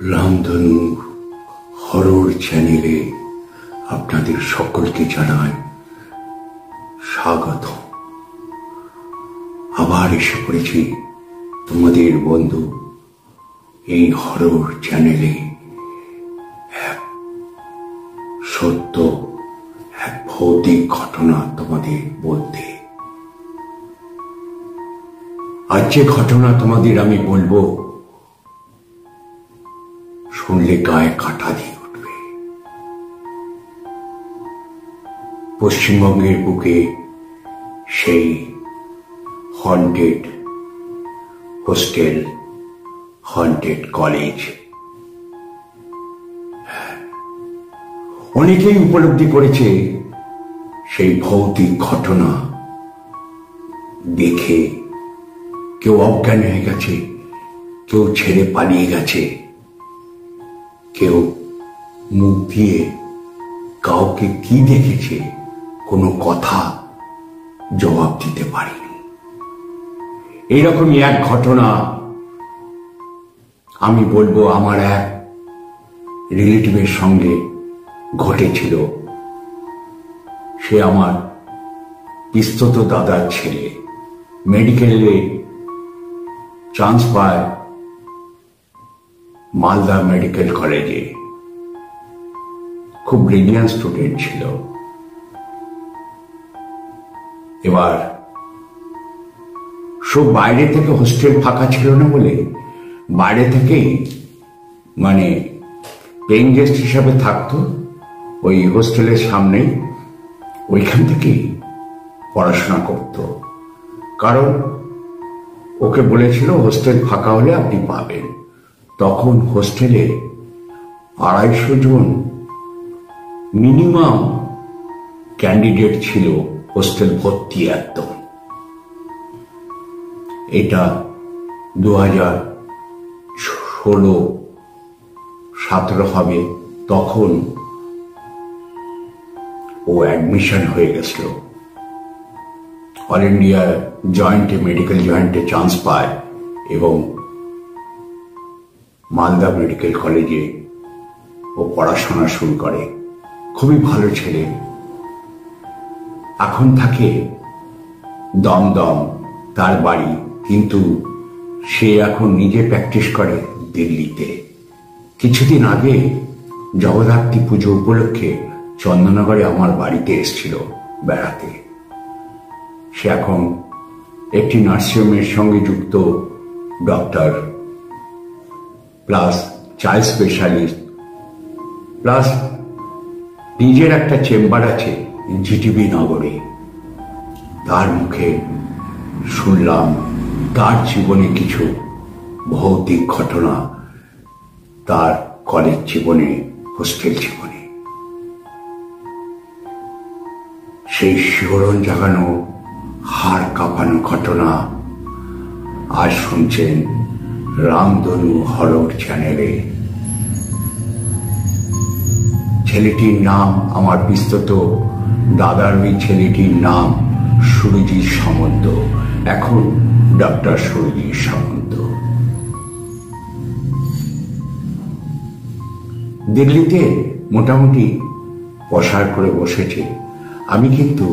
রামধনু হরর চ্যানেলে আপনাদের সকলকে জানাই স্বাগত। আবার এসে পড়েছি তোমাদের বন্ধু এই হরর চ্যানেলে এক সত্য এক ভৌতিক ঘটনা তোমাদের বলতে। আজ যে ঘটনা তোমাদের আমি বলবো, শুনলে গায়ে কাঁটা দিয়ে উঠবে। পশ্চিমবঙ্গের বুকে সেই হন্টেড হোস্টেল, হন্টেড কলেজ। অনেকেই উপলব্ধি করেছে সেই ভৌতিক ঘটনা দেখে। কেউ অজ্ঞান হয়ে গেছে, কেউ ছেড়ে পালিয়ে গেছে, কেউ মুখ দিয়ে কাউকে কি দেখেছে কোনো কথা জবাব দিতে পারেনি। এইরকমই এক ঘটনা আমি বলবো আমার এক রিলেটিভের সঙ্গে ঘটেছিল। সে আমার পিস্তত দাদার ছেলে, মেডিকেলে চান্স পায় মালদা মেডিকেল কলেজে। খুব ব্রিলিয়ান্ট স্টুডেন্ট ছিল। এবার সব বাইরে থেকে, হোস্টেল ফাঁকা ছিল না বলে বাইরে থেকেই মানে পেইং গেস্ট হিসাবে থাকতো ওই হোস্টেলের সামনেই। ওইখান থেকেই পড়াশোনা করত, কারণ ওকে বলেছিল হোস্টেল ফাঁকা হলে আপনি পাবেন। তখন হোস্টেলে 250 জন মিনিমাম ক্যান্ডিডেট ছিল, হোস্টেল ভর্তি একদম। এটা 2016-17 হবে। তখন ও অ্যাডমিশন হয়ে গেছিল, অল ইন্ডিয়া জয়েন্টে, মেডিকেল জয়েন্টে চান্স পায় এবং মালদা মেডিকেল কলেজে ও পড়াশোনা শুরু করে। খুবই ভালো ছেলে। এখন থাকে দমদম তার বাড়ি, কিন্তু সে এখন নিজে প্র্যাকটিস করে দিল্লিতে। কিছুদিন আগে জগদ্ধাত্রী পুজো উপলক্ষে চন্দননগরে আমার বাড়িতে এসেছিল বেড়াতে। সে এখন একটি নার্সিংহোমের সঙ্গে যুক্ত doctor, plus child specialist, plus নিজের একটা চেম্বার আছে জিটিবি নগরে। তার মুখে শুনলাম তার জীবনে কিছু ভৌতিক ঘটনা, তার কলেজ জীবনে, হোস্টেল জীবনে। সেই শিহরণ জাগানো, হাড় কাঁপানো ঘটনা আজ শুনছেন রামধনু হরর চ্যানেলে। ছেলেটির নাম, আমার পিস্তত দাদার ওই ছেলেটির নাম সুরজিৎ সামন্ত, এখন ডক্টর সুরজিৎ সামন্ত। দিল্লিতে মোটামুটি প্রসার করে বসেছে। আমি কিন্তু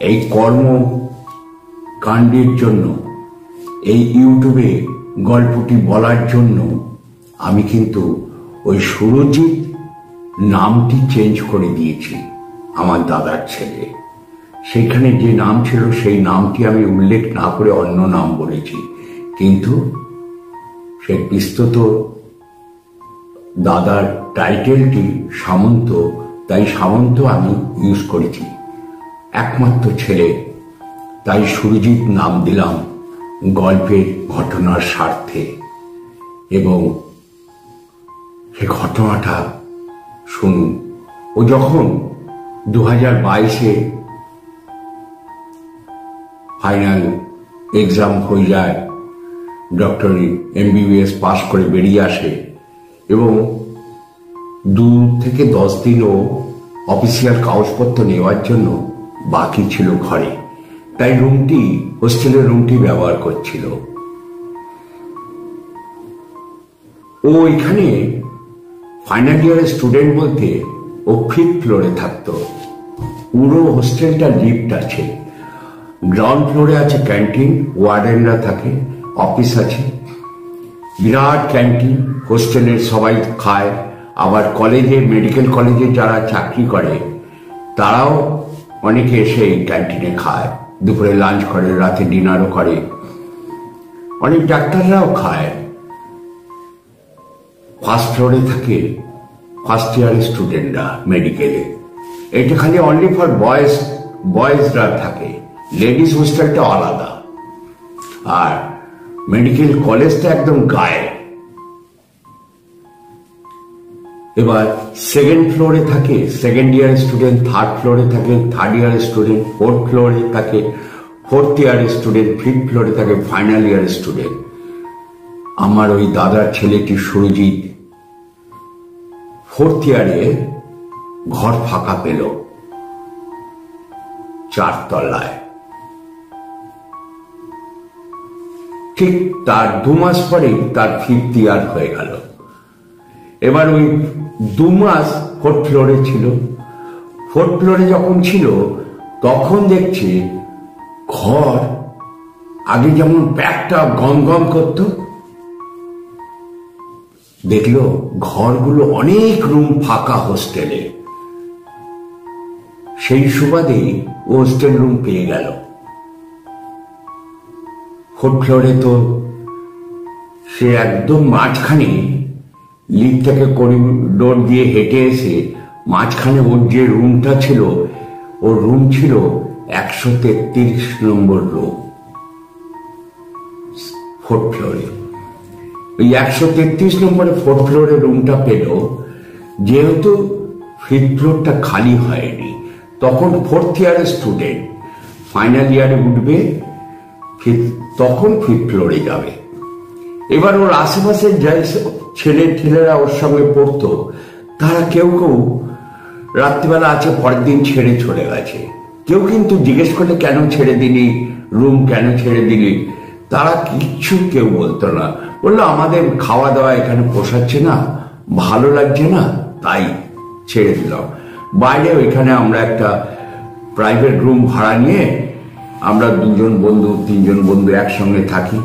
এই কর্মকাণ্ডের জন্য, এই ইউটিউবে গল্পটি বলার জন্য আমি কিন্তু ওই সুরজিৎ নামটি চেঞ্জ করে দিয়েছি। আমার দাদার ছেলে, সেখানে যে নাম ছিল সেই নামটি আমি উল্লেখ না করে অন্য নাম বলেছি, কিন্তু সে পিস্তত দাদার টাইটেলটি সামন্ত, তাই সামন্ত আমি ইউজ করেছি। একমাত্র ছেলে, তাই সুরজিৎ নাম দিলাম গল্পের ঘটনার স্বার্থে। এবং সে ঘটনাটা শুনুন। ও যখন 2022-এ ফাইনাল এক্সাম হয়ে যায়, ডক্টরি MBBS পাস করে বেরিয়ে আসে, এবং 2 থেকে 10 দিনও অফিসিয়াল কাগজপত্র নেওয়ার জন্য বাকি ছিল ঘরে, তাই রুমটি, হোস্টেলের রুমটি ব্যবহার করছিল। ও ও এখানে ফাইনাল ইয়ারের স্টুডেন্ট বলতে ও 5th ফ্লোরে থাকতো। পুরো হোস্টেলটা লিফট আছে, গ্রাউন্ড ফ্লোরে আছে ক্যান্টিন, ওয়ার্ডেনরা থাকে, অফিস আছে, বিরাট ক্যান্টিন, হোস্টেলের সবাই খায়। আবার কলেজে, মেডিকেল কলেজে যারা চাকরি করে তারাও অনেকে এসে এই ক্যান্টিনে খায়, দুপুরে লাঞ্চ করে, রাতে ডিনারও করে, অনেক ডাক্তাররাও খায়। ফার্স্ট ফ্লোরে থাকে ফার্স্ট ইয়ারের স্টুডেন্টরা মেডিকেলে। এটা খালি অনলি ফর বয়েজরা থাকে, লেডিস হোস্টেলটা আলাদা। আর মেডিকেল কলেজটা একদম গায়ে। এবার 2nd ফ্লোরে থাকে 2nd ইয়ারের স্টুডেন্ট, 3rd ফ্লোরে থাকে 3rd ইয়ারের স্টুডেন্ট, 4th ফ্লোরে থাকে 4th ইয়ারের স্টুডেন্ট, 5th ফ্লোরে থাকে ফাইনাল ইয়ারের স্টুডেন্ট। আমার ওই দাদার ছেলেটি সুরজিৎ 4th ইয়ারে ঘর ফাঁকা পেল 4 তলায়। ঠিক তার 2 মাস পরেই তার 5th ইয়ার হয়ে গেল। এবার ওই 2 মাস 4th ফ্লোরে ছিল। 4th ফ্লোরে যখন ছিল তখন দেখছে ঘর আগে যেমন প্যাকটা গম গম করত, দেখলো ঘরগুলো অনেক রুম ফাঁকা হোস্টেলে। সেই সুবাদেই ও হোস্টেল রুম পেয়ে গেল। 4th ফ্লোরে তো সে একদম মাঝখানে লিফট থেকে করিডোর দিয়ে হেঁটে এসে মাঝখানে ওর যে রুমটা ছিল, ওর রুম ছিল 133 নম্বর রুম 4th ফ্লোরে। ওই 133 নম্বরে 4th ফ্লোরে রুমটা পেল। যেহেতু 5th ফ্লোরটা খালি হয়নি, তখন 4th ইয়ারের স্টুডেন্ট ফাইনাল ইয়ারে উঠবে, তখন 5th ফ্লোরে যাবে। এবার ওর আশেপাশে যাই ছেলেরা ওর সঙ্গে পড়তো, তারা কেউ কেউ রাত্রিবেলা আছে, পরের দিন ছেড়ে চলে গেছে। কেউ কিন্তু জিজ্ঞেস করলে কেন ছেড়ে দিলি, রুম কেন ছেড়ে দিলি, তারা কিচ্ছু কেউ বলতো না। বললো আমাদের খাওয়া দাওয়া এখানে পোষাচ্ছে না, ভালো লাগছে না, তাই ছেড়ে দিলাম। বাইরে ওইখানে আমরা একটা প্রাইভেট রুম ভাড়া নিয়ে আমরা 2জন বন্ধু 3জন বন্ধু একসঙ্গে থাকি,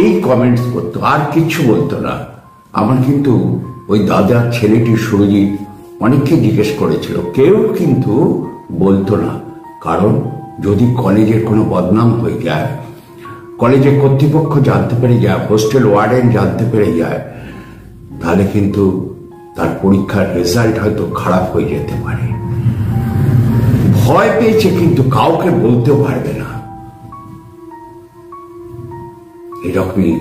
এই কমেন্টস করতো, আর কিচ্ছু বলতো না। আমার কিন্তু ওই দাদার ছেলেটি সুরজিৎ অনেককে জিজ্ঞেস করেছিল, কেউ কিন্তু বলতো না। কারণ যদি কলেজের কোনো বদনাম হয়ে যায়, কলেজের কর্তৃপক্ষ জানতে পেরে যায়, হোস্টেল ওয়ার্ডেন জানতে পেরে যায়, তাহলে কিন্তু তার পরীক্ষার রেজাল্ট হয়তো খারাপ হয়ে যেতে পারে। ভয় পেয়েছে কিন্তু কাউকে বলতেও পারবে না। এরকমই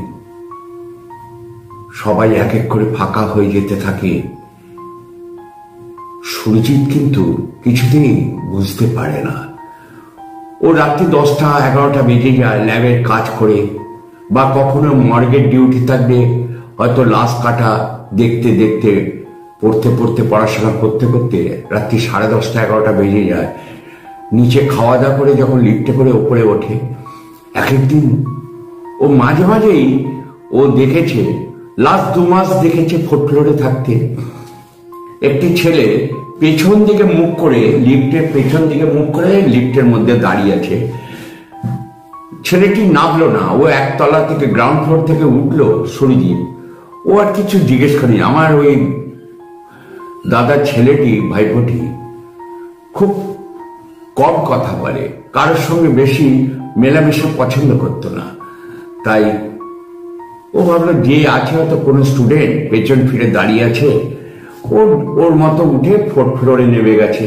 সবাই এক এক করে ফাঁকা হয়ে যেতে থাকে। সুরজিৎ কিন্তু কিছুতেই বুঝতে পারে না। ও রাত্রি 10টা 11টা বেজে যায় ল্যাবের কাজ করে, বা কখনো মর্গের ডিউটি থাকবে, হয়তো লাশ কাটা দেখতে দেখতে, পড়তে পড়তে, পড়াশোনা করতে করতে রাত্রি 10:30 11টা বেজে যায়। নিচে খাওয়া দাওয়া করে যখন লিফটে করে ওপরে ওঠে, এক একদিন ও মাঝে মাঝেই ও দেখেছে, লাস্ট 2 মাস দেখেছে 4th ফ্লোরে থাকতে, একটি ছেলে পেছন দিকে মুখ করে, লিফটের পেছন দিকে মুখ করে লিফটের মধ্যে দাঁড়িয়ে আছে। ছেলেটি নামলো না, ও 1 তলা থেকে গ্রাউন্ড ফ্লোর থেকে উঠলো সুরজিৎ। ও আর কিছু জিজ্ঞেস করেনি। আমার ওই দাদার ছেলেটি, ভাইপোটি, খুব কম কথা বলে, কারোর সঙ্গে বেশি মেলামেশা পছন্দ করতো না। তাই ও ভাবলো যে আছে হয়তো কোনো স্টুডেন্ট পেছন ফিরে দাঁড়িয়ে আছে, ওর মতো উঠে 4th ফ্লোরে নেমে গেছে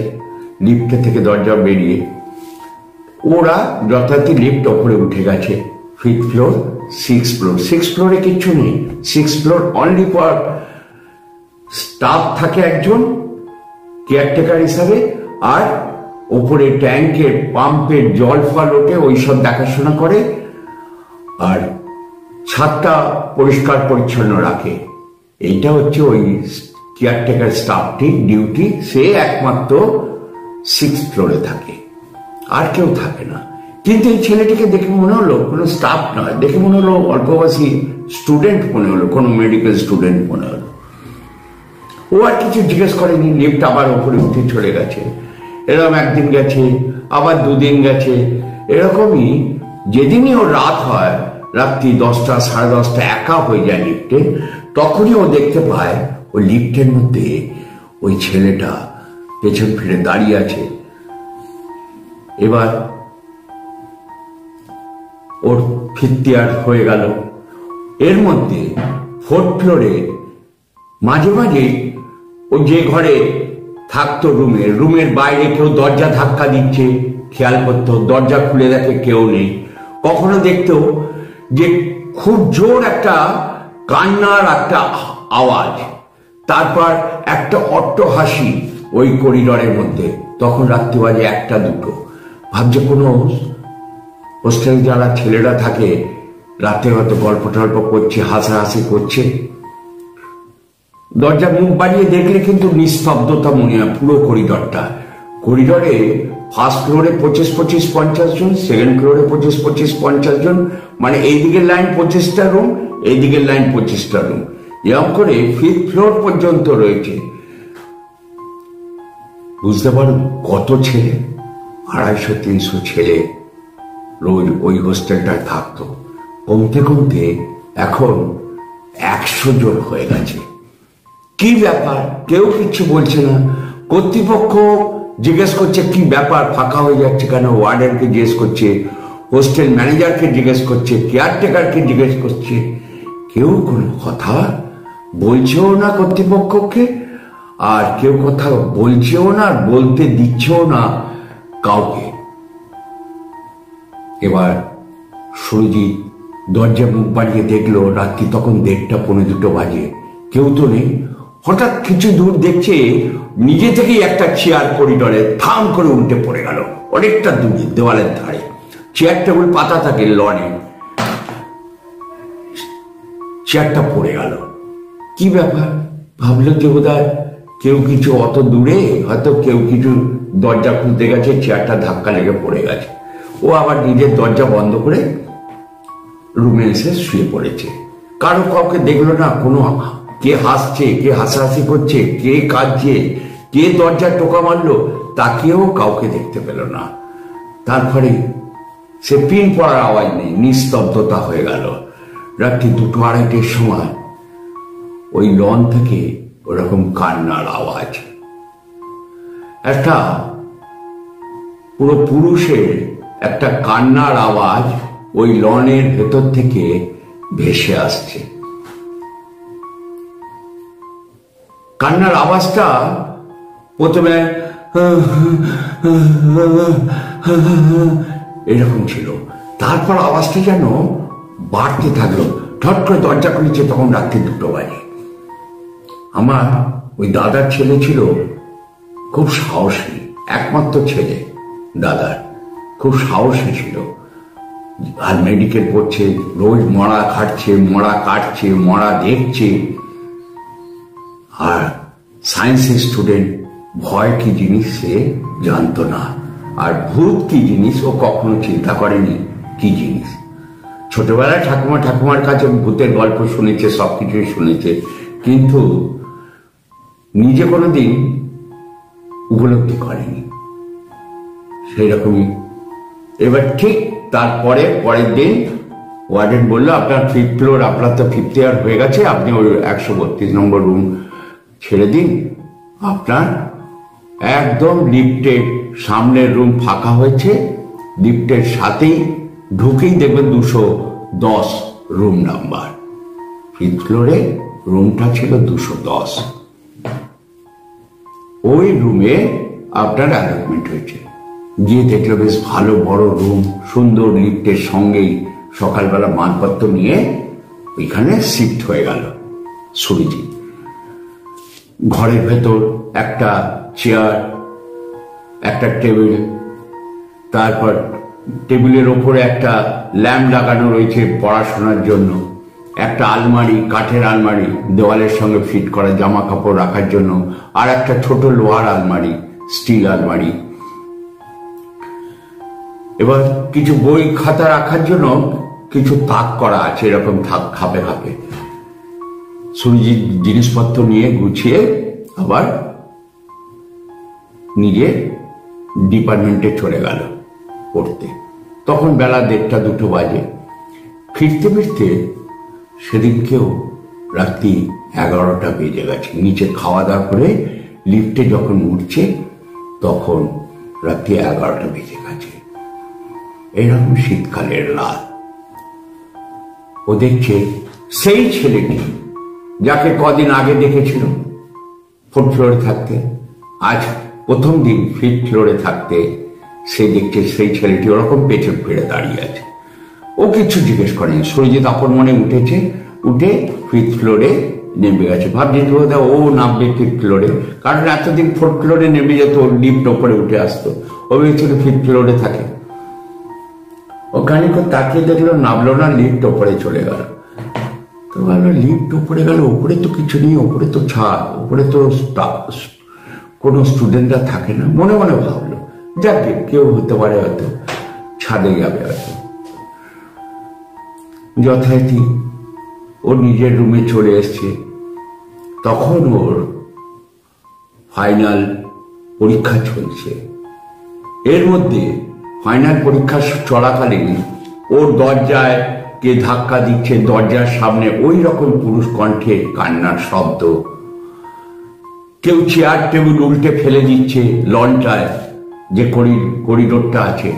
লিফট থেকে দরজা বেরিয়ে। ওরা যথারীতি লিফট ওপরে উঠে গেছে 5th floor 6th floor. 6th ফ্লোরে কিচ্ছু নেই। 6th floor only for staff থাকে একজন কেয়ারটেকার হিসাবে, আর ওপরে ট্যাঙ্কের পাম্পের জল ফল ওঠে, ওইসব দেখাশোনা করে, আর ছাদটা পরিষ্কার পরিচ্ছন্ন রাখে। এইটা হচ্ছে ওই কেয়ারটেকার স্টাফটির ডিউটি। সে একমাত্র 6th ফ্লোরে থাকে, আর কেউ থাকে না। কিন্তু এই ছেলেটিকে দেখে মনে হলো কোনো স্টাফ নয়, দেখে মনে হলো অল্প বয়সী স্টুডেন্ট মনে হলো, কোনো মেডিকেল স্টুডেন্ট মনে হলো। ও আর কিছু জিজ্ঞেস করেনি, লিফট আবার ওপরে উঠে চলে গেছে। এরকম একদিন গেছে, আবার দুদিন গেছে, এরকমই। যেদিনই ওর রাত হয়, রাত্রি 10টা 10:30 একা হয়ে যায় লিফটে, তখনই ও দেখতে পায় ওই লিফটের মধ্যে ওই ছেলেটা পেছন ফিরে দাঁড়িয়ে আছে। এবার ওর ফিরতিয়ার হয়ে গেল। এর মধ্যে 4th ফ্লোরে মাঝে মাঝে ও যে ঘরে থাকতো, রুমের বাইরে কেউ দরজা ধাক্কা দিচ্ছে খেয়াল করতো, দরজা খুলে দেখে কেউ নেই। কখনো দেখতো যে খুব জোর একটা কান্নার একটা আওয়াজ, তারপর একটা অট্টহাসি ওই করিডরের মধ্যে। তখন রাত্রি বাজে 1টা 2টো। ভাবছে কোনো হোস্টেলে যারা ছেলেরা থাকে রাতে হয়তো গল্প টল্প করছে, হাসাহাসি করছে। দরজা মুখ বাড়িয়ে দেখলে কিন্তু নিস্তব্ধতা মনে হয় পুরো করিডরটা। করিডরে 1st ফ্লোরে 25-50 জন, 2nd ফ্লোরে 25-50 জন, মানে এইদিকের লাইন 25টা রুম, এইদিকের লাইন 25টা রুম, এরকম করে 5th ফ্লোর পর্যন্ত রয়েছে। বুঝতে পারুন কত ছেলে, 250-300 ছেলে রোজ ওই হোস্টেলটায় থাকতো। কমতে কমতে এখন 100 জন হয়ে গেছে। কি ব্যাপার, কেউ কিছু বলছে না। কর্তৃপক্ষ জিজ্ঞেস করছে কি ব্যাপার, ফাঁকা হয়ে যাচ্ছে কেন, ওয়ার্ডেনকে জিজ্ঞেস করছে, হোস্টেল ম্যানেজারকে জিজ্ঞেস করছে, কেয়ারটেকারকে জিজ্ঞেস করছে, কেউ কোনো কথা বলছেও না কর্তৃপক্ষকে, আর কেউ কথা বলছেও না, বলতে দিচ্ছেও না কাউকে। এবার সুরজিৎ দরজা মুখ বাড়িয়ে দেখলো, রাত্রি তখন 1:30-1:45 বাজে, কেউ তো নেই। হঠাৎ কিছু দূর দেখছে নিজে থেকেই একটা চেয়ার করিডরে থাম করে উল্টে পড়ে গেল, অনেকটা দূরে দেওয়ালের ধারে। চেয়ার টেবিল পাতা থাকে লনে, চেয়ারটা পড়ে গেল। কি ব্যাপার ভাবলো যে বোধহয় কেউ কিছু, অত দূরে হয়তো কেউ কিছু দরজা খুলতে গেছে, চেয়ারটা ধাক্কা লেগে পড়ে গেছে। ও আবার নিজের দরজা বন্ধ করে রুমে এসে শুয়ে পড়েছে। কাউকে দেখলো না, কোনো কে হাসছে, কে হাসাহাসি করছে, কে কাঁদছে, কে দরজায় টোকা মারলো, তাকেও কাউকে দেখতে পেল না। তারপরে সে পিন পড়ার আওয়াজ নেই, নিস্তব্ধতা হয়ে গেল। রাত্রি 2-2:30 সময় ওই লন থেকে ওরকম কান্নার আওয়াজ, একটা পুরো পুরুষের একটা কান্নার আওয়াজ ওই লনের ভেতর থেকে ভেসে আসছে। কান্নার আওয়াজটা প্রথমে এরকম ছিল, তারপর আওয়াজটা যেন বাড়তে থাকলো। ঠট করে দরজা খুলেছে, তখন রাত্রি 2টো বাজে। আমার ওই দাদার ছেলে ছিল, খুব সাহসী, একমাত্র ছেলে দাদার, খুব সাহসী ছিল। আর মেডিকেল পড়ছে, রোজ মরা খাটছে, মরা কাটছে, মরা দেখছে। আর সায়েন্সের স্টুডেন্ট, ভয় কি জিনিস সে জানতো না, আর ভূত কি জিনিস ও কখনো চিন্তা করেনি কি জিনিস। ছোটবেলায় ঠাকুমার কাছে ভূতের গল্প শুনেছে, সবকিছুই শুনেছে, কিন্তু নিজে কোনোদিন উপলব্ধি করেনি। সেই রকমই এবার ঠিক তারপরে পরের দিন ওয়ার্ডেন বললো, আপনার 5th ফ্লোর, আপনার তো 5th ইয়ার হয়ে গেছে, আপনি ওই 132 নম্বর রুম ছেড়ে দিন। আপনার একদম লিফটের সামনের রুম ফাঁকা হয়েছে, লিফটের সাথেই ঢুকেই দেখবেন 210 রুম নাম্বার। 5th ফ্লোরে রুমটা ছিল 210। ওই রুমে আপনার অ্যালটমেন্ট হয়েছে। গিয়ে দেখলো বেশ ভালো বড় রুম, সুন্দর, লিফটের সঙ্গেই। সকালবেলা মানপত্র নিয়ে ওইখানে শিফট হয়ে গেল সুরজিৎ। ঘরের ভেতর একটা চেয়ার, একটা টেবিল, তারপর টেবিলের ওপরে একটা ল্যাম্প লাগানো রয়েছে পড়াশোনার জন্য, একটা আলমারি, কাঠের আলমারি, দেওয়ালের সঙ্গে ফিট করা জামা কাপড় রাখার জন্য, আর একটা ছোট লোহার আলমারি, স্টিল আলমারি। এবার কিছু বই খাতা রাখার জন্য কিছু তাক করা আছে, এরকম থাক খাপে খাপে। সুরজিৎ জিনিসপত্র নিয়ে গুছিয়ে আবার নিজের ডিপার্টমেন্টে চলে গেল পড়তে। তখন বেলা 1:30-2 বাজে। ফিরতে ফিরতে সেদিনকেও রাত্রি 11টা বেজে গেছে। নিচে খাওয়া দাওয়া করে লিফটে যখন উঠছে তখন রাত্রি 11টা বেজে গেছে। এরকম শীতকালের রাত। ও দেখছে সেই ছেলেটি যাকে কদিন আগে দেখেছিল 4th ফ্লোরে থাকতে, আজ প্রথম দিন 5th ফ্লোরে থাকতে সে দেখছে সেই ছেলেটি ওরকম পেছন ফিরে দাঁড়িয়ে আছে। ও কিছু জিজ্ঞেস করেনি। সুরজিৎ আপন মনে উঠেছে, উঠে 5th ফ্লোরে নেমে গেছে। ভাবছি ও নামবে 5th ফ্লোরে, কারণ এতদিন 4th ফ্লোরে নেমে যেত, লিফট ওপরে উঠে আসতো। ও ভেবেছিল 5th ফ্লোরে থাকে। ও খানিক তাকিয়ে দেখলো, নামলো না, লিফট ওপরে চলে গেল। তো ভাবলো লিফট উপরে গেল, উপরে তো কিছু নেই, উপরে তো ছাদ, উপরে তো কোনো স্টুডেন্টরা থাকে না। মনে মনে ভাবলো যাকে কেউ হতে পারে, হয়তো ছাদে যাবে হয়তো। যথারীতি ওর নিজের রুমে চলে এসছে। তখন ওর ফাইনাল পরীক্ষা চলছে। এর মধ্যে ফাইনাল পরীক্ষা চলাকালীন ওর দরজায় কে ধাক্কা দিচ্ছে, দরজার সামনে ওই রকম পুরুষ কণ্ঠে কান্নার শব্দ। কেউ চেয়ার টেবিল উল্টে ফেলে দিচ্ছে লনটায়, যে করিডোরটা আছে।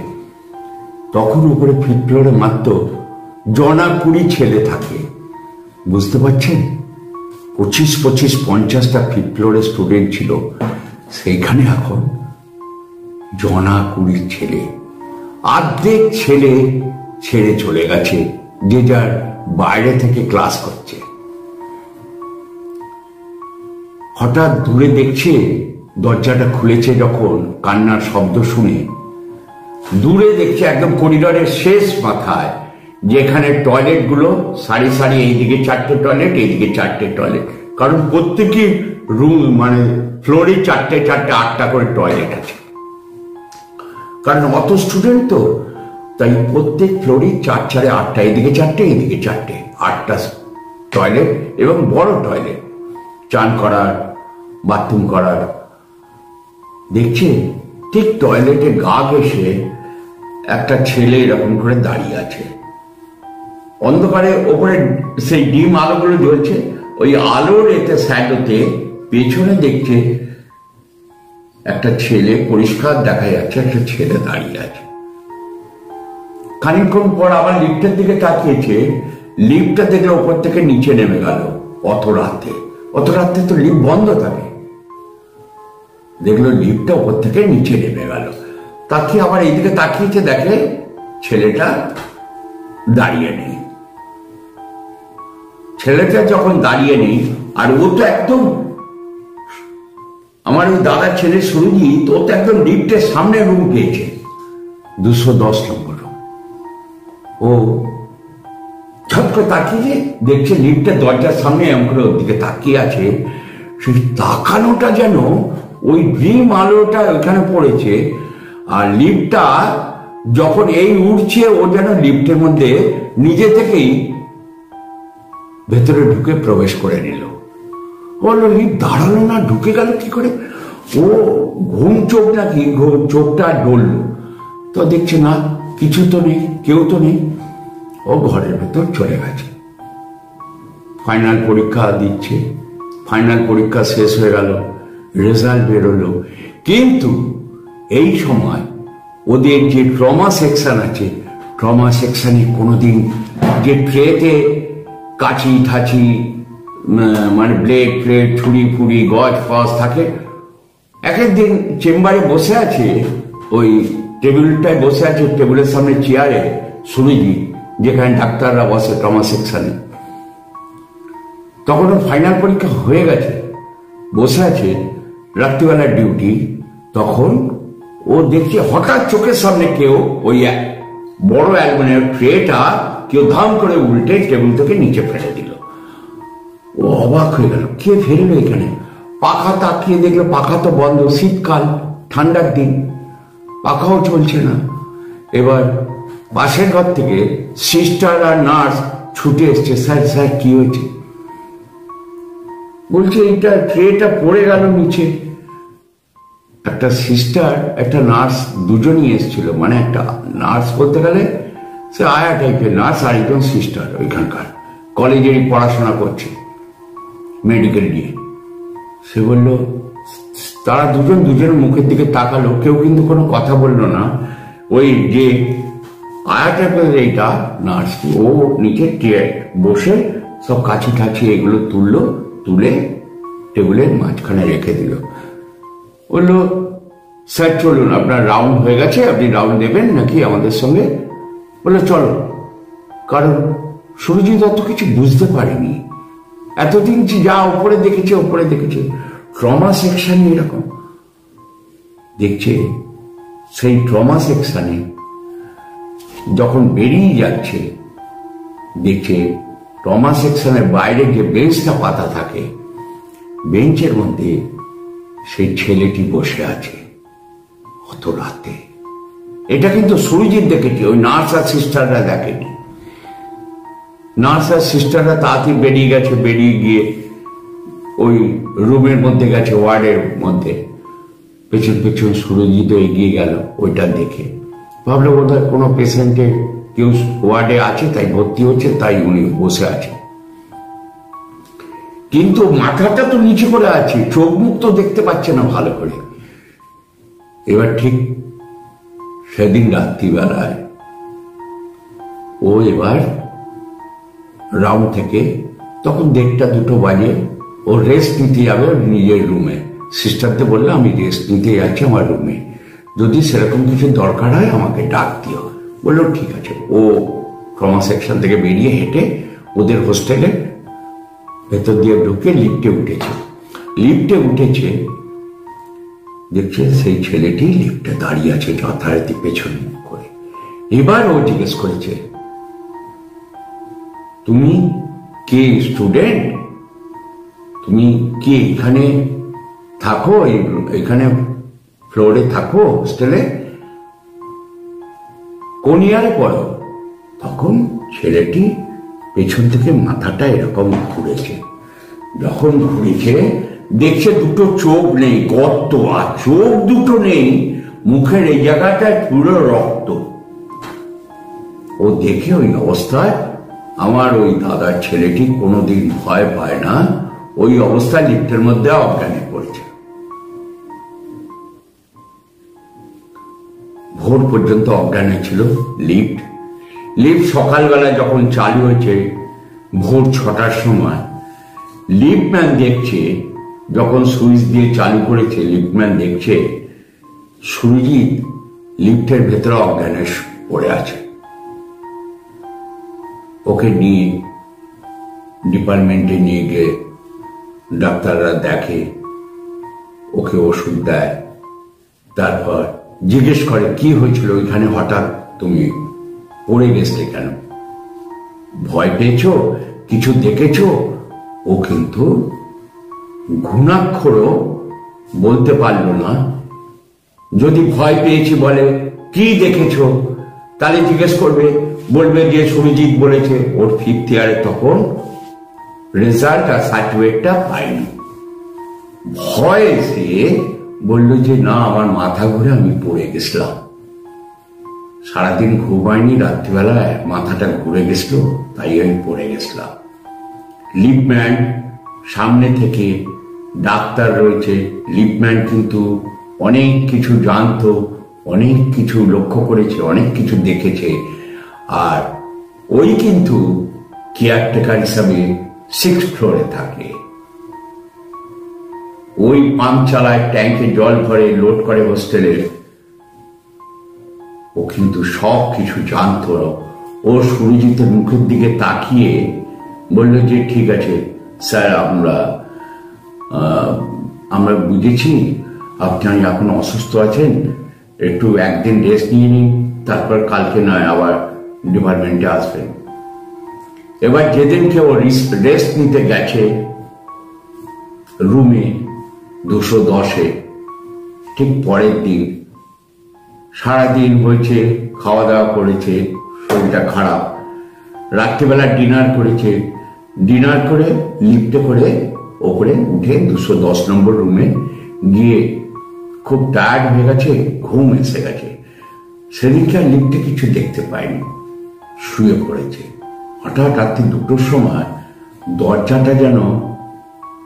তখন উপরে 5th ফ্লোরে মাত্র 20 ছেলে থাকে। বুঝতে পারছেন, 25-50টা 5th ফ্লোরে স্টুডেন্ট ছিল, সেইখানে এখন 20 ছেলে। অর্ধেক ছেলে ছেড়ে চলে গেছে, যে যার বাইরে থেকে ক্লাস করছে। হঠাৎ দূরে দেখছে, দরজাটা খুলেছে যখন কান্নার শব্দ শুনে, দূরে দেখছে একদম করিডোরের শেষ মাথায়, যেখানে টয়লেট গুলো সারি সারি, এইদিকে 4টে টয়লেট, এইদিকে 4টে টয়লেট। কারণ প্রত্যেকই রুম মানে ফ্লোরে 4টে 8টা করে টয়লেট আছে। কারণ অত স্টুডেন্ট তো, তাই প্রত্যেক ফ্লোরে 4-8টা, এদিকে 4টে, এদিকে 4টে, 8টা টয়লেট এবং বড় টয়লেট, চান করার, বাথরুম করার। দেখছে ঠিক টয়লেটে গা ঘেঁষে একটা ছেলে এরকম করে দাঁড়িয়ে আছে। অন্ধকারে ওপরে সেই ডিম আলোগুলো জ্বলছে, ওই আলোর এতে শ্যাডোতে পেছনে দেখছে একটা ছেলে, পরিষ্কার দেখা যাচ্ছে একটা ছেলে দাঁড়িয়ে আছে। খানিকক্ষণ পর আবার লিফটের দিকে তাকিয়েছে, লিফটটা দেখলে ওপর থেকে নিচে নেমে গেল। অত রাতে তো লিফট বন্ধ থাকে। দেখলো লিফটটা ওপর থেকে নিচে নেমে গেল। তাকিয়ে আবার এইদিকে তাকিয়েছে, দেখে ছেলেটা দাঁড়িয়ে নেই। ছেলেটা যখন দাঁড়িয়ে নেই, আর ও তো একদম, আমার ওই দাদার ছেলে সুরজিৎ, ও তো একদম লিফটের সামনে রুম পেয়েছে, 210 নম্বর রুম। ও ঝট করে তাকিয়ে দেখছে লিফটের দরজার সামনে এমন করে ওর দিকে তাকিয়ে আছে। সেই তাকানোটা যেন ওই ড্রিম আলোটা ওখানে পড়েছে, আর লিফটটা যখন এই উঠছে, ও যেন লিফটের মধ্যে নিজে থেকেই ভেতরে ঢুকে প্রবেশ করে নিল। বললো লিফট দাঁড়ালো না, ঢুকে গেল কি করে? ও ঘুম চোখ নাকি, চোখটা ডলল, তো দেখছে না কিছু তো নেই, কেউ তো নেই। ও ঘরের ভেতর চলে গেছে। ফাইনাল পরীক্ষা দিচ্ছে। ফাইনাল পরীক্ষা শেষ হয়ে গেল, রেজাল্ট বেরোলো। কিন্তু এই সময় ওদের যে ট্রমা সেকশন আছে, ট্রমা সেকশনে কোনোদিন যে ট্রেতে কাঁচি ঠাচি, মানে ব্লেড ফ্লেড, ছুরি ফুড়ি, গজ ফজ থাকে, এক একদিন চেম্বারে বসে আছে, ওই টেবিলটায় বসে আছে, টেবিলের সামনে চেয়ারে সুরজিৎ, যেখানে ডাক্তাররা বসে ট্রমা সেকশনে। তখন ফাইনাল পরীক্ষা হয়ে গেছে, বসে আছে, রাত্রিবেলার ডিউটি। তখন ও দেখছে হঠাৎ চোখের সামনে কেউ ওই বড় অ্যালুমিনিয়াম ট্রেটা কেউ ধাম করে উল্টে টেবিল থেকে নিচে ফেলে দিল। ও অবাক হয়ে গেল, কে ফেললো এখানে? পাখা তাকিয়ে দেখলো পাখা তো বন্ধ, শীতকাল, ঠান্ডার দিন, পাখাও চলছে না। এবার পাশের ঘর থেকে সিস্টার আর নার্স ছুটে এসছে, স্যার স্যার কি হয়েছে? বলছে এইটা ট্রেটা পড়ে গেল নিচে। একটা সিস্টার একটা নার্স দুজনই এসেছিল, মানে একটা নার্স বলতে গেলে সে আয়া টাইপের নার্স, আর একজন সিস্টার ওইখানকার কলেজেরই পড়াশোনা করছে মেডিকেল নিয়ে। সে বলল, তারা দুজনের মুখের দিকে তাকালো, কেউ কিন্তু কোনো কথা বললো না। ওই যে আয়া টাইপের এইটা নার্স, ও নিচে বসে সব কাছি টাছি এগুলো তুলে টেবিলের মাঝখানে রেখে দিল। বললো, স্যার চলুন, আপনার রাউন্ড হয়ে গেছে, আপনি রাউন্ড দেবেন নাকি আমাদের সঙ্গে? বললো চলো। কারণ সুরজিৎ অত কিছু বুঝতে পারেনি, এতদিন যা উপরে দেখেছে ট্রমা সেকশন এরকম দেখছে। সেই ট্রমা সেকশনে যখন বেরিয়ে যাচ্ছে দেখছে ট্রমা সেকশনের বাইরে যে বেঞ্চটা পাতা থাকে, বেঞ্চের মধ্যে সেই ছেলেটি বসে আছে অত রাতে। এটা কিন্তু সুরজিৎ দেখেছে, ওই নার্স আর সিস্টাররা দেখেনি। নার্স আর সিস্টাররা তাড়াতাড়ি বেরিয়ে গিয়ে ওই রুমের মধ্যে গেছে, ওয়ার্ডের মধ্যে। পেছন সুরজিৎ এগিয়ে গেল ওইটা দেখে, ভাবলো বোধহয় কোনো পেশেন্টে কেউ ওয়ার্ডে আছে, তাই ভর্তি হচ্ছে, তাই উনি বসে আছে। কিন্তু মাথাটা তো নিচে করে আছে, চোখ মুখ তো দেখতে পাচ্ছে না ভালো করে। এবার ঠিক সেদিন রাত্রিবেলায় ও এবার রাউন্ড থেকে, তখন 1:30-2 বাজে, ও রেস্ট নিতে যাবে নিজের রুমে। সিস্টারকে বললো, আমি রেস্ট নিতে যাচ্ছি আমার রুমে, যদি সেরকম কিছু দরকার হয় আমাকে ডাক দিও। বললো ঠিক আছে। ও ট্রমা সেকশন থেকে বেরিয়ে হেঁটে ওদের হোস্টেলে ভেতর দিয়ে ঢুকে লিফটে উঠেছে। দেখছে সেই ছেলেটি লিফটে দাঁড়িয়ে আছে যথারীতি পেছন করে। এবার ও জিজ্ঞেস করেছে, তুমি কে স্টুডেন্ট? তুমি কি এখানে থাকো, এখানে ফ্লোরে থাকো হোস্টেলে? কোন ইয়ারে পড়ো? তখন ছেলেটি পেছন থেকে মাথাটা এরকম ঘুরেছে। যখন ঘুরেছে দেখছে দুটো চোখ নেই, গর্ত, আর চোখ দুটো নেই, মুখের এই জায়গাটায় পুরো রক্ত। ও দেখে ওই অবস্থায়, আমার ওই দাদার ছেলেটি কোনোদিন ভয় পায় না, ওই অবস্থায় লিফটের মধ্যে অজ্ঞানে পড়েছে। ভোর পর্যন্ত অজ্ঞানে ছিল লিফট। সকালবেলা যখন চালু হয়েছে ভোর 6টার সময়, লিফটম্যান দেখছে, যখন সুইচ দিয়ে চালু করেছে, লিফটম্যান দেখছে সুরজিৎ লিফটের ভেতরে অজ্ঞানে পড়ে আছে। ওকে নিয়ে ডিপার্টমেন্টে নিয়ে গিয়ে ডাক্তাররা দেখে, ওকে ওষুধ দেয়, তারপর জিজ্ঞেস করে কি হয়েছিল ওইখানে, হঠাৎ তুমি পড়ে গেছিলে কেন? ভয় পেয়েছো? কিছু দেখেছো? ও কিন্তু ঘুণাক্ষরও বলতে পারলো না। যদি ভয় পেয়েছি বলে কি দেখেছো, তাহলে জিজ্ঞেস বলবে যে সুরজিৎ বলেছে ওর 5th ইয়ারে তখন রেজাল্ট আর সার্টিফিকেটটা পাইনি। ভয়ে সে বললো যে না, আমার মাথা ঘুরে আমি পড়ে গেছিলাম, সারাদিন ঘুমাইনি, রাত্রিবেলায় মাথাটা ঘুরে গেছিল, তাই আমি পড়ে গেছিলাম। লিফটম্যান সামনে থেকে, ডাক্তার রয়েছে, লিফটম্যান কিন্তু অনেক কিছু জানতো, অনেক কিছু লক্ষ্য করেছে, অনেক কিছু দেখেছে। আর ওই কিন্তু কেয়ারটেকার হিসাবে 6th ফ্লোরে থাকে। ওই পাম্প চালায়, ট্যাঙ্কে জল ভরে লোড করে হোস্টেলে। ও কিন্তু সব কিছু জানতো। ও সুরজিতের মুখের দিকে তাকিয়ে বলল যে ঠিক আছে স্যার, আমরা বুঝেছি আপনি এখন অসুস্থ আছেন, একটু একদিন রেস্ট নিয়ে নিন, তারপর কালকে নয় আবার ডিপার্টমেন্টে আসবেন। এবার যেদিনকে ও রেস্ট নিতে গেছে রুমে 210-এ, ঠিক পরের দিন সারাদিন হয়েছে, খাওয়া দাওয়া করেছে, শরীরটা খারাপ, রাত্রিবেলা ডিনার করেছে, ডিনার করে লিফটে করে ওপরে উঠে 210 নম্বর রুমে গিয়ে খুব টায়ার্ড হয়ে গেছে, ঘুম এসে গেছে। সেদিনকে আর লিফটে কিছু দেখতে পায়নি, শুয়ে পড়েছে। হঠাৎ রাত্রি 2টোর সময় দরজাটা যেন,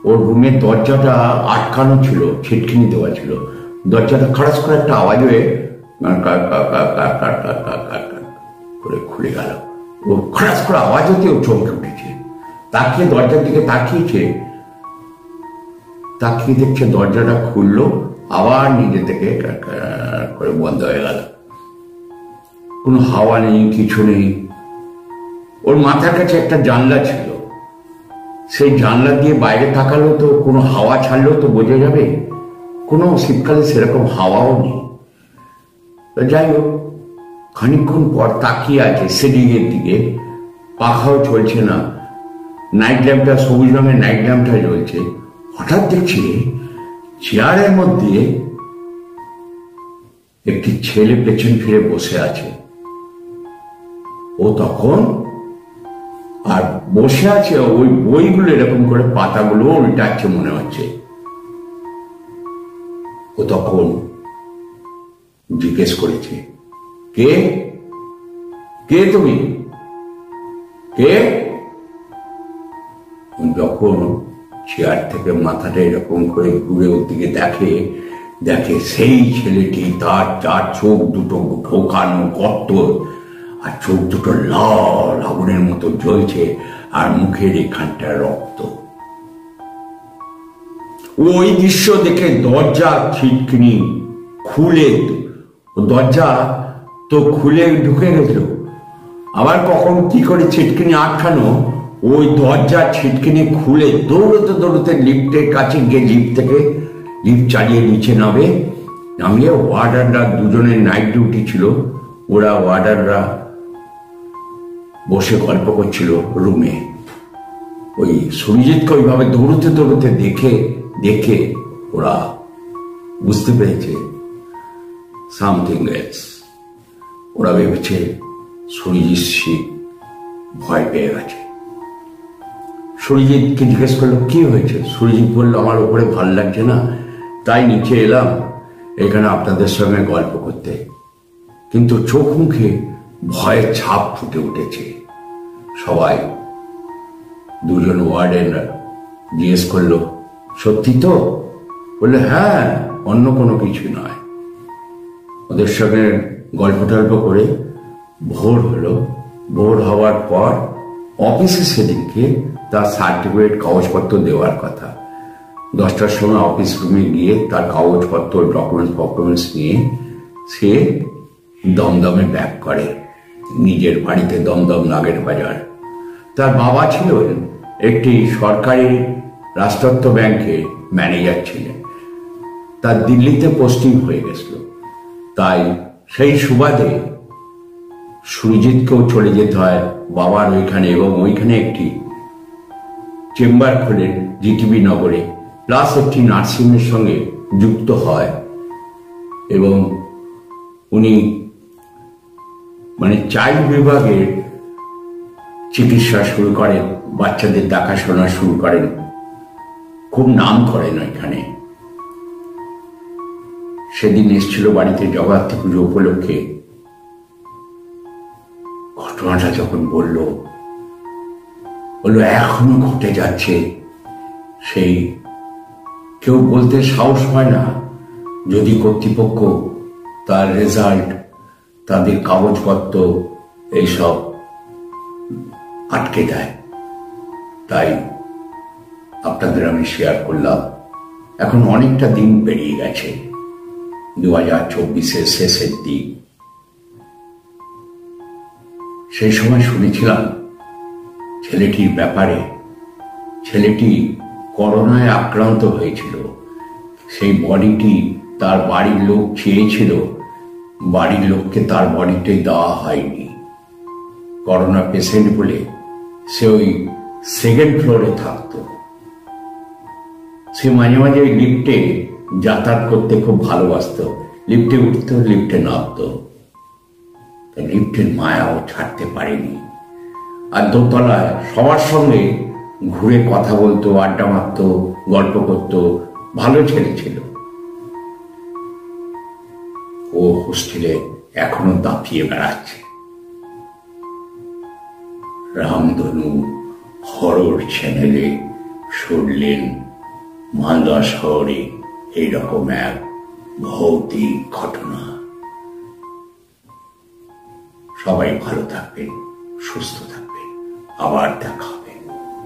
ওর রুমের দরজাটা আটকানো ছিল, ছিটকিনি দেওয়া ছিল, দরজাটা খড়াস করে একটা আওয়াজ হয়ে করে খুলে গেল। ও খড়াস করে আওয়াজ হতে ও চমকে উঠেছে, তাকিয়ে দরজার দিকে তাকিয়েছে, তাকিয়ে দেখছে দরজাটা খুললো, আবার নিজে থেকে করে বন্ধ হয়ে গেল। কোনো হাওয়া নেই, কিছু নেই। ওর মাথার কাছে একটা জানলা ছিল, সেই জানলা দিয়ে বাইরে তাকালো তো কোনো হাওয়া ছাড়লো তো বোঝা যাবে, কোনো শীতকালে সেরকম হাওয়াও নেই। যাই হোক, খানিকক্ষণ পর তাকিয়ে আছে সিলিং এর দিকে, পাখাও চলছে না, নাইট ল্যাম্পটা, সবুজ রঙের নাইট ল্যাম্পটা জ্বলছে। হঠাৎ দেখছি চেয়ারের মধ্যে একটি ছেলে পেছন ফিরে বসে আছে। ও তখন আর বসে আছে, ওই বইগুলো এরকম করে পাতাগুলো উল্টাচ্ছে মনে হচ্ছে। ও তখন জিজ্ঞেস করেছে, কে কে তুমি, কে? যখন চেয়ার থেকে মাথাটা এরকম করে ঘুরে ওর দিকে দেখে সেই ছেলেটি, তার চোখ দুটো ঢোকানো গর্ত, আর চোখ দুটো লাল আগুনের মতো জ্বলছে, আর মুখের এখানটা রক্ত। ওই দৃশ্য দেখে দরজা ছিটকিনি খুলে, দরজা তো খুলে ঢুকে গেছিল, আবার কখন কি করে ছিটকিনি আটকানো, ওই দরজা ছিটকিনি খুলে দৌড়তে লিফটের কাছে গিয়ে লিফট চালিয়ে নিচে নামিয়ে ওয়ার্ডাররা, দুজনের নাইট ডিউটি ছিল, ওরা ওয়ার্ডাররা বসে গল্প করছিল রুমে। ওই সুরজিৎকে ওইভাবে দৌড়তে দেখে ওরা বুঝতে পেরেছে সামথিং এলস। ওরা ভেবেছে সুরজিৎ ভয় পেয়ে গেছে। সুরজিৎকে জিজ্ঞেস করলো কি হয়েছে। সুরজিৎ বললো, আমার উপরে ভাল লাগছে না, তাই নিচে এলাম এখানে আপনাদের সঙ্গে গল্প করতে। কিন্তু চোখ মুখে ভয়ের ছাপ ফুটে উঠেছে। সবাই, দুজন ওয়ার্ডেনরা জিজ্ঞেস করলো, সত্যি তো? বললে, হ্যাঁ, অন্য কোনো কিছু নয়। ওদের সঙ্গে গল্প টল্প করে ভোর হলো। ভোর হওয়ার পর অফিসে সেদিনকে তার সার্টিফিকেট, কাগজপত্র দেওয়ার কথা। 10টার সময় অফিস রুমে গিয়ে তার কাগজপত্র, ডকুমেন্টস নিয়ে সে দমদমে ব্যাক করে, নিজের বাড়িতে, দমদম নাগের বাজার। তার বাবা ছিলেন একটি সরকারি রাষ্ট্রত্ব ব্যাংকে ম্যানেজার ছিলেন, তার দিল্লিতে পোস্টিং হয়ে গেছিল। তাই সেই সুবাদে সুরজিৎকেও চলে যেতে হয় বাবার ওইখানে, এবং ওইখানে একটি চেম্বার খোলেন জিটিবি নগরে, প্লাস একটি নার্সিংয়ের সঙ্গে যুক্ত হয়। এবং উনি চাইল্ড বিভাগের চিকিৎসা শুরু করেন, বাচ্চাদের দেখাশোনা শুরু করেন, খুব নাম করেন ওইখানে। সেদিন এসেছিল বাড়িতে জগদ্ধাত্রী পুজো উপলক্ষে। ঘটনাটা যখন বলল এখনো ঘটে যাচ্ছে, সেই কেউ বলতে সাহস হয় না যদি কর্তৃপক্ষ তার রেজাল্ট, তাদের কাগজপত্র এইসব আটকে দেয়। তাই আপনাদের আমি শেয়ার করলাম। এখন অনেকটা দিন পেরিয়ে গেছে, 2024-এর শেষের দিক। সেই সময় শুনেছিলাম ছেলেটির ব্যাপারে। ছেলেটি করোনায় আক্রান্ত হয়েছিল। সেই বডিটি তার বাড়ির লোক চেয়েছিল, বাড়ির লোককে তার বডিটাই দেওয়া হয়নি। করোনা পেশেন্ট বলে সে ওই 2nd ফ্লোরে থাকতো। সে মাঝে মাঝে ওই লিফটে যাতায়াত করতে খুব ভালোবাসত, লিফটে উঠতো, লিফটে নামতো, লিফটের মায়াও ছাড়তে পারেনি। আর দোতলায় সবার সঙ্গে ঘুরে কথা বলতো, আড্ডা মারত, গল্প করত, ভালো ছেলে ছিল। ও হোস্টেলে এখনো দাপিয়ে বেড়াচ্ছে। রামধনু হরর চ্যানেলে শুনলেন মালদা শহরে এইরকম এক ভৌতিক ঘটনা। সবাই ভালো থাকবেন, সুস্থ থাকবেন, আবার দেখা হবে।